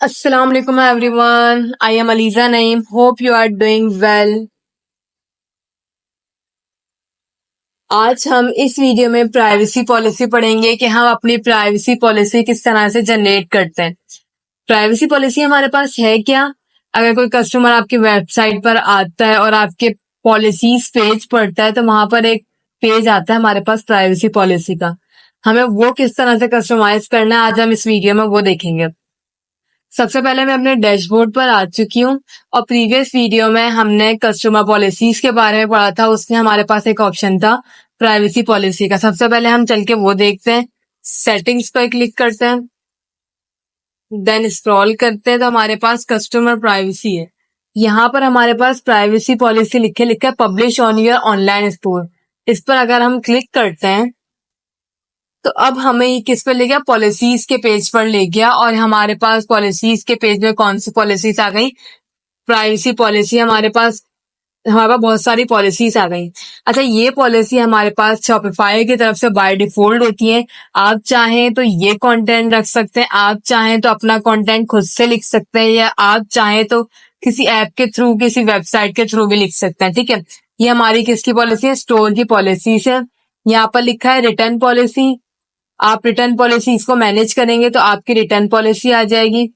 Assalamu alaikum everyone. I am Aliza Naeem. Hope you are doing well. आज हम इस video में privacy policy पढ़ेंगे कि हम अपनी प्राइवेसी पॉलिसी किस तरह से जनरेट करते हैं। प्राइवेसी पॉलिसी हमारे पास है क्या? अगर कोई कस्टमर आपकी वेबसाइट पर आता है और आपके पॉलिसीज पेज पढ़ता है तो वहां पर एक पेज आता है हमारे पास प्राइवेसी पॉलिसी का। हमें वो किस तरह से कस्टमाइज करना है आज हम इस वीडियो में वो देखेंगे। सबसे पहले मैं अपने डैशबोर्ड पर आ चुकी हूँ और प्रीवियस वीडियो में हमने कस्टमर पॉलिसीज के बारे में पढ़ा था। उसमें हमारे पास एक ऑप्शन था प्राइवेसी पॉलिसी का। सबसे पहले हम चल के वो देखते हैं। सेटिंग्स पर क्लिक करते हैं, देन स्क्रॉल करते हैं तो हमारे पास कस्टमर प्राइवेसी है। यहाँ पर हमारे पास प्राइवेसी पॉलिसी लिखा है publish on your online store. इस पर अगर हम क्लिक करते हैं तो अब हमें ये किस पर ले गया? पॉलिसीज के पेज पर ले गया और हमारे पास पॉलिसीज के पेज में कौन सी पॉलिसीज आ गई? Privacy policy. हमारे पास बहुत सारी पॉलिसीज आ गई। अच्छा, ये पॉलिसी हमारे पास शॉपिफाई की तरफ से बाय डिफॉल्ट होती है। आप चाहें तो ये कंटेंट रख सकते हैं, आप चाहें तो अपना कंटेंट खुद से लिख सकते हैं, या आप चाहें तो किसी ऐप के थ्रू, किसी वेबसाइट के थ्रू भी लिख सकते हैं। ठीक है, ये हमारी किसकी पॉलिसी है? स्टोर की पॉलिसी है। यहाँ पर लिखा है रिटर्न पॉलिसी। आप रिटर्न पॉलिसी इसको मैनेज करेंगे तो आपकी रिटर्न पॉलिसी आ जाएगी।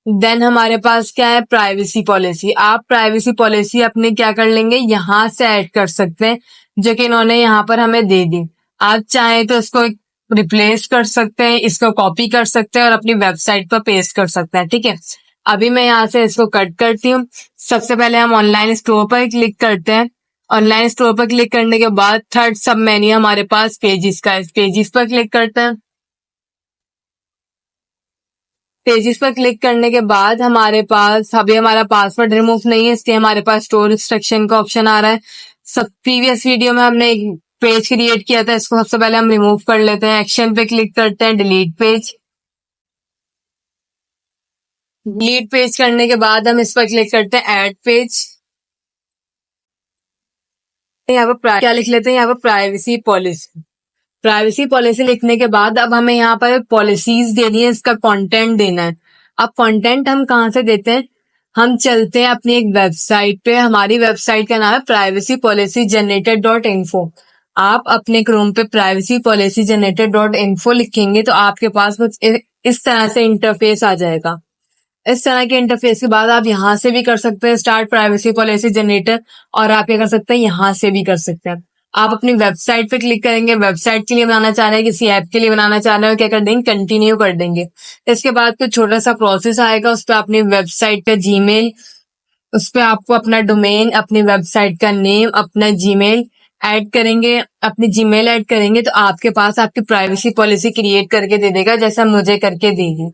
देन हमारे पास क्या है? Privacy policy. आप प्राइवेसी पॉलिसी अपने क्या कर लेंगे? यहाँ से ऐड कर सकते हैं, जो कि इन्होंने यहाँ पर हमें दे दी। आप चाहें तो इसको रिप्लेस कर सकते हैं, इसको कॉपी कर सकते हैं और अपनी वेबसाइट पर पेस्ट कर सकते हैं। ठीक है, अभी मैं यहाँ से इसको कट करती हूँ। सबसे पहले हम ऑनलाइन स्टोर पर क्लिक करते हैं। ऑनलाइन स्टोर पर क्लिक करने के बाद थर्ड सब मेन्यू हमारे पास पेजिस का है। पेजिस पर क्लिक करते हैं। पेजेस पर क्लिक करने के बाद हमारे पास अभी हमारा पासवर्ड रिमूव नहीं है, इसलिए हमारे पास स्टोर रिस्ट्रिक्शन का ऑप्शन आ रहा है। सब प्रीवियस वीडियो में हमने एक पेज क्रिएट किया था, इसको सबसे पहले हम रिमूव कर लेते हैं। एक्शन पे क्लिक करते हैं, डिलीट पेज। डिलीट पेज करने के बाद हम इस पर क्लिक करते हैं ऐड पेज। यहाँ पर क्या लिख लेते हैं? यहाँ पर प्राइवेसी पॉलिसी। प्राइवेसी पॉलिसी लिखने के बाद अब हमें यहाँ पर पॉलिसीज देनी है, इसका कंटेंट देना है। अब कंटेंट हम कहाँ से देते हैं? हम चलते हैं अपनी एक वेबसाइट पे। हमारी वेबसाइट का नाम है प्राइवेसी पॉलिसी जनरेटर.info। आप अपने क्रोम पे प्राइवेसी पॉलिसी जनरेटर.info लिखेंगे तो आपके पास कुछ इस तरह से इंटरफेस आ जाएगा। इस तरह के इंटरफेस के बाद आप यहाँ से भी कर सकते हैं स्टार्ट प्राइवेसी पॉलिसी जनरेटर, और आप क्या कर सकते हैं? यहाँ से भी कर सकते हैं। आप अपनी वेबसाइट पे क्लिक करेंगे, वेबसाइट के लिए बनाना चाह रहे हैं, किसी ऐप के लिए बनाना चाह रहे हो, क्या कर देंगे? कंटिन्यू कर देंगे। इसके बाद कुछ छोटा सा प्रोसेस आएगा, उस पर अपनी वेबसाइट का जीमेल, उस पर आपको अपना डोमेन, अपनी वेबसाइट का नेम, अपना जीमेल ऐड करेंगे। अपनी जीमेल ऐड करेंगे तो आपके पास आपकी प्राइवेसी पॉलिसी क्रिएट करके दे देगा, जैसा मुझे करके देगी।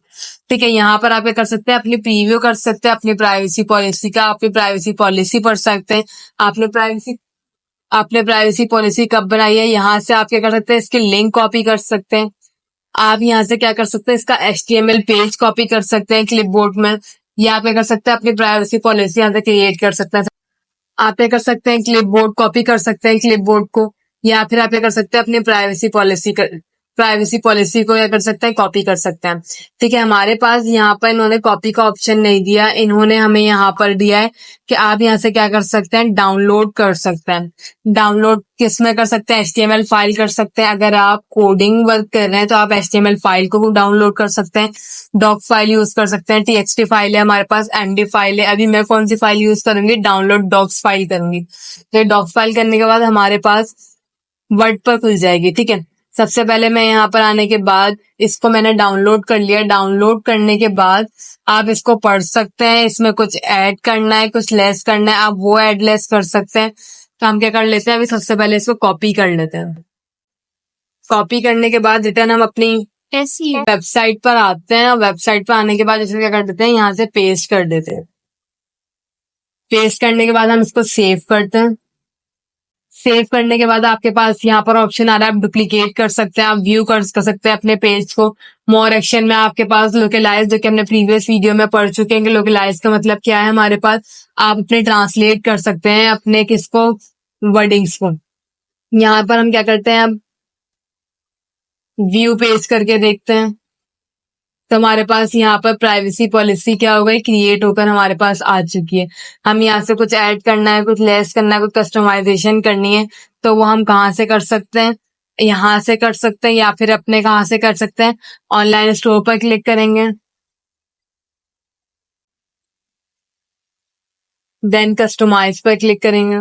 ठीक है, यहाँ पर आप क्या कर सकते हैं? अपनी प्रीव्यू कर सकते हैं अपनी प्राइवेसी पॉलिसी का, अपनी प्राइवेसी पॉलिसी पढ़ सकते हैं। आपने प्राइवेसी पॉलिसी कब बनाई है, यहाँ से आप क्या कर सकते हैं? इसकी लिंक कॉपी कर सकते हैं। आप यहाँ से क्या कर सकते हैं? इसका HTML पेज कॉपी कर सकते हैं क्लिपबोर्ड में, या आप क्या कर सकते हैं? अपनी प्राइवेसी पॉलिसी यहाँ से क्रिएट कर सकते हैं। आप क्या कर सकते हैं? क्लिपबोर्ड कॉपी कर सकते हैं क्लिपबोर्ड को, या फिर आप क्या कर सकते हैं? अपनी प्राइवेसी पॉलिसी को क्या कर सकते हैं? कॉपी कर सकते हैं। ठीक है, हमारे पास यहाँ पर इन्होंने कॉपी का ऑप्शन नहीं दिया, इन्होंने हमें यहाँ पर दिया है कि आप यहाँ से क्या कर सकते हैं? डाउनलोड कर सकते हैं। डाउनलोड किस में कर सकते हैं? HTML फाइल कर सकते हैं। अगर आप कोडिंग वर्क कर रहे हैं तो आप HTML फाइल को डाउनलोड कर सकते हैं। डॉक फाइल यूज कर सकते हैं। TXT फाइल है हमारे पास, MD फाइल है। अभी मैं कौन सी फाइल यूज करूंगी? डाउनलोड डॉक्स फाइल करूंगी। तो डॉक्स फाइल करने के बाद हमारे पास वर्ड पर खुल जाएगी। ठीक है, सबसे पहले मैं यहाँ पर आने के बाद इसको मैंने डाउनलोड कर लिया। डाउनलोड करने के बाद आप इसको पढ़ सकते हैं। इसमें कुछ ऐड करना है, कुछ लेस करना है, आप वो ऐड लेस कर सकते हैं। तो हम क्या कर लेते हैं? अभी सबसे पहले इसको कॉपी कर लेते हैं। कॉपी करने के बाद रिटर्न हम अपनी वेबसाइट पर आते हैं, और वेबसाइट पर आने के बाद इसे क्या कर देते हैं? यहाँ से पेस्ट कर देते हैं। पेस्ट करने के बाद हम इसको सेव करते हैं। सेव करने के बाद आपके पास यहाँ पर ऑप्शन आ रहा है, आप डुप्लीकेट कर सकते हैं, आप व्यू कर सकते हैं अपने पेज को। मोर एक्शन में आपके पास लोकलाइज, जो कि हमने प्रीवियस वीडियो में पढ़ चुके हैं कि लोकलाइज का मतलब क्या है हमारे पास। आप अपने ट्रांसलेट कर सकते हैं अपने किसको? वर्डिंग्स को। यहाँ पर हम क्या करते हैं? अब व्यू पेज करके देखते हैं। तो हमारे पास यहाँ पर प्राइवेसी पॉलिसी क्या हो गई, क्रिएट होकर हमारे पास आ चुकी है। हम यहाँ से कुछ ऐड करना है, कुछ लेस करना है, कुछ कस्टमाइजेशन करनी है, तो वो हम कहाँ से कर सकते हैं, यहाँ से कर सकते हैं, या फिर अपने कहाँ से कर सकते हैं, ऑनलाइन स्टोर पर क्लिक करेंगे, देन कस्टमाइज पर क्लिक करेंगे।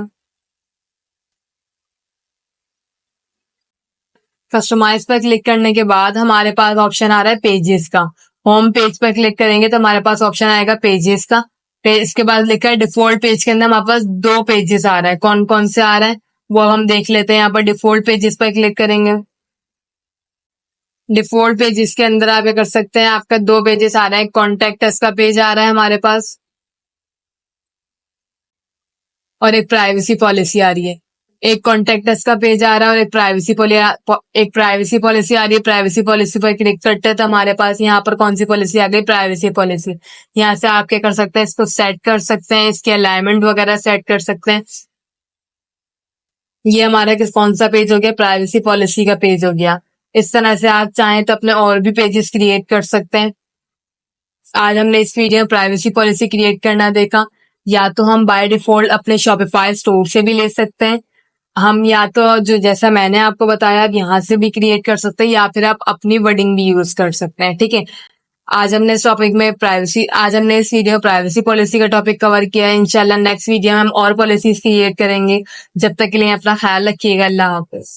कस्टमाइज पर क्लिक करने के बाद हमारे पास ऑप्शन आ रहा है पेजेस का। होम पेज पर क्लिक करेंगे तो हमारे पास ऑप्शन आएगा पेजेस का। फिर इसके बाद लिखा है डिफॉल्ट पेज के अंदर हमारे पास 2 पेजेस आ रहा है। कौन कौन से आ रहे हैं वो हम देख लेते हैं। यहाँ पर डिफॉल्ट पेजेस पर क्लिक करेंगे। डिफॉल्ट पेजेस के अंदर आप क्या कर सकते हैं, आपका 2 पेजेस आ रहे हैं। कॉन्टेक्ट अस का पेज आ रहा है हमारे पास और एक प्राइवेसी पॉलिसी आ रही है। एक कॉन्टेक्ट अस का पेज आ रहा है और एक प्राइवेसी पॉलिसी आ रही है। प्राइवेसी पॉलिसी पर क्लिक करते हैं तो हमारे पास यहाँ पर कौन सी पॉलिसी आ गई, प्राइवेसी पॉलिसी। यहाँ से आप क्या कर सकते हैं, इसको सेट कर सकते हैं, इसके अलाइनमेंट वगैरह सेट कर सकते हैं। ये हमारा कौन सा पेज हो गया, प्राइवेसी पॉलिसी का पेज हो गया। इस तरह से आप चाहें तो अपने और भी पेजेस क्रिएट कर सकते हैं। आज हमने इस वीडियो में प्राइवेसी पॉलिसी क्रिएट करना देखा। या तो हम बाय डिफॉल्ट अपने शॉपिफाई स्टोर से भी ले सकते हैं, हम या तो जो जैसा मैंने आपको बताया आप यहाँ से भी क्रिएट कर सकते हैं, या फिर आप अपनी वर्डिंग भी यूज कर सकते हैं। ठीक है, आज हमने इस वीडियो में प्राइवेसी पॉलिसी का टॉपिक कवर किया है। इंशाल्लाह नेक्स्ट वीडियो में हम और पॉलिसीज क्रिएट करेंगे। जब तक के लिए अपना ख्याल रखिएगा। अल्लाह हाफिज।